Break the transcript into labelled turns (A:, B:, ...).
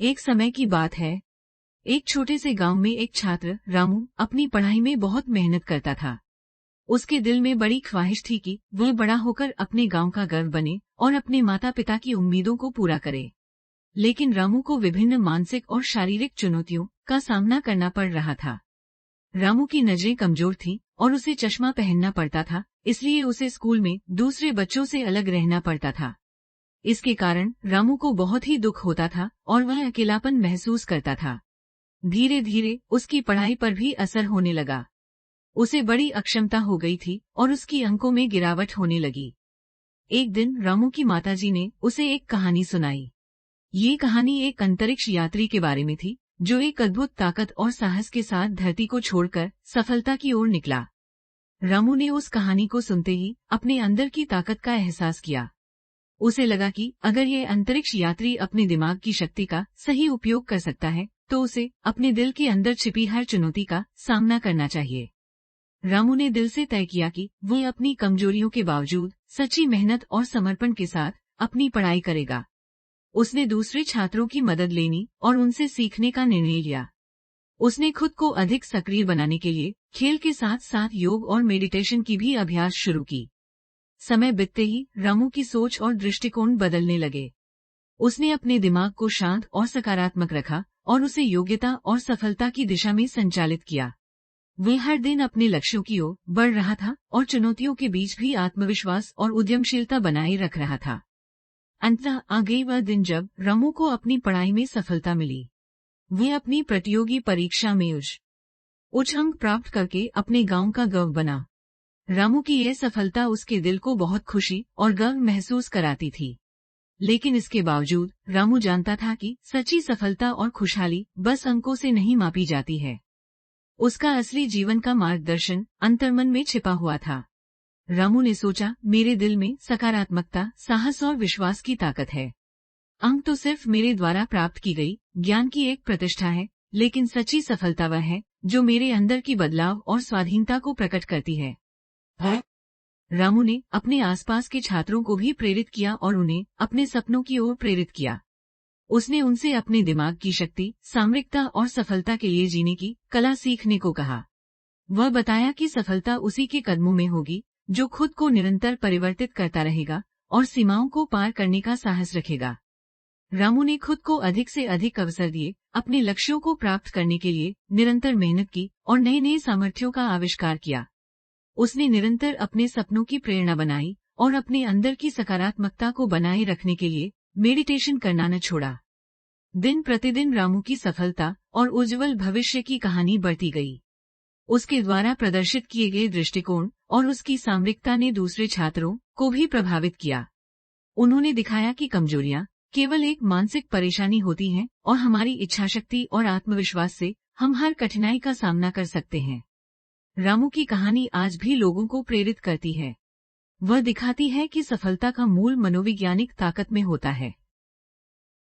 A: एक समय की बात है। एक छोटे से गांव में एक छात्र रामू अपनी पढ़ाई में बहुत मेहनत करता था। उसके दिल में बड़ी ख्वाहिश थी कि वह बड़ा होकर अपने गांव का गर्व बने और अपने माता पिता की उम्मीदों को पूरा करे। लेकिन रामू को विभिन्न मानसिक और शारीरिक चुनौतियों का सामना करना पड़ रहा था। रामू की नजरें कमजोर थीं और उसे चश्मा पहनना पड़ता था, इसलिए उसे स्कूल में दूसरे बच्चों से अलग रहना पड़ता था। इसके कारण रामू को बहुत ही दुख होता था और वह अकेलापन महसूस करता था। धीरे धीरे उसकी पढ़ाई पर भी असर होने लगा। उसे बड़ी अक्षमता हो गई थी और उसकी अंकों में गिरावट होने लगी। एक दिन रामू की माताजी ने उसे एक कहानी सुनाई। ये कहानी एक अंतरिक्ष यात्री के बारे में थी, जो एक अद्भुत ताकत और साहस के साथ धरती को छोड़कर सफलता की ओर निकला। रामू ने उस कहानी को सुनते ही अपने अंदर की ताकत का एहसास किया। उसे लगा कि अगर ये अंतरिक्ष यात्री अपने दिमाग की शक्ति का सही उपयोग कर सकता है, तो उसे अपने दिल के अंदर छिपी हर चुनौती का सामना करना चाहिए। रामू ने दिल से तय किया कि वह अपनी कमजोरियों के बावजूद सच्ची मेहनत और समर्पण के साथ अपनी पढ़ाई करेगा। उसने दूसरे छात्रों की मदद लेनी और उनसे सीखने का निर्णय लिया। उसने खुद को अधिक सक्रिय बनाने के लिए खेल के साथ साथ योग और मेडिटेशन की भी अभ्यास शुरू की। समय बीतते ही रामू की सोच और दृष्टिकोण बदलने लगे। उसने अपने दिमाग को शांत और सकारात्मक रखा और उसे योग्यता और सफलता की दिशा में संचालित किया। वह हर दिन अपने लक्ष्यों की ओर बढ़ रहा था और चुनौतियों के बीच भी आत्मविश्वास और उद्यमशीलता बनाए रख रहा था। अंततः आ गई वह दिन जब रामू को अपनी पढ़ाई में सफलता मिली। वह अपनी प्रतियोगी परीक्षा में उच्च अंक प्राप्त करके अपने गांव का गौरव बना। रामू की यह सफलता उसके दिल को बहुत खुशी और गर्व महसूस कराती थी। लेकिन इसके बावजूद रामू जानता था कि सच्ची सफलता और खुशहाली बस अंकों से नहीं मापी जाती है। उसका असली जीवन का मार्गदर्शन अंतर्मन में छिपा हुआ था। रामू ने सोचा, मेरे दिल में सकारात्मकता, साहस और विश्वास की ताकत है। अंक तो सिर्फ मेरे द्वारा प्राप्त की गई ज्ञान की एक प्रतिष्ठा है, लेकिन सच्ची सफलता वह है जो मेरे अंदर की बदलाव और स्वाधीनता को प्रकट करती है। रामू ने अपने आसपास के छात्रों को भी प्रेरित किया और उन्हें अपने सपनों की ओर प्रेरित किया। उसने उनसे अपने दिमाग की शक्ति, सामरिकता और सफलता के लिए जीने की कला सीखने को कहा। वह बताया कि सफलता उसी के कदमों में होगी जो खुद को निरंतर परिवर्तित करता रहेगा और सीमाओं को पार करने का साहस रखेगा। रामू ने खुद को अधिक से अधिक अवसर दिए, अपने लक्ष्यों को प्राप्त करने के लिए निरंतर मेहनत की और नए नए सामर्थ्यों का आविष्कार किया। उसने निरंतर अपने सपनों की प्रेरणा बनाई और अपने अंदर की सकारात्मकता को बनाए रखने के लिए मेडिटेशन करना न छोड़ा। दिन प्रतिदिन रामू की सफलता और उज्जवल भविष्य की कहानी बढ़ती गई। उसके द्वारा प्रदर्शित किए गए दृष्टिकोण और उसकी सामरिकता ने दूसरे छात्रों को भी प्रभावित किया। उन्होंने दिखाया कि कमजोरियां केवल एक मानसिक परेशानी होती हैं और हमारी इच्छाशक्ति और आत्मविश्वास से हम हर कठिनाई का सामना कर सकते हैं। रामू की कहानी आज भी लोगों को प्रेरित करती है। वह दिखाती है कि सफलता का मूल मनोवैज्ञानिक ताकत में होता है।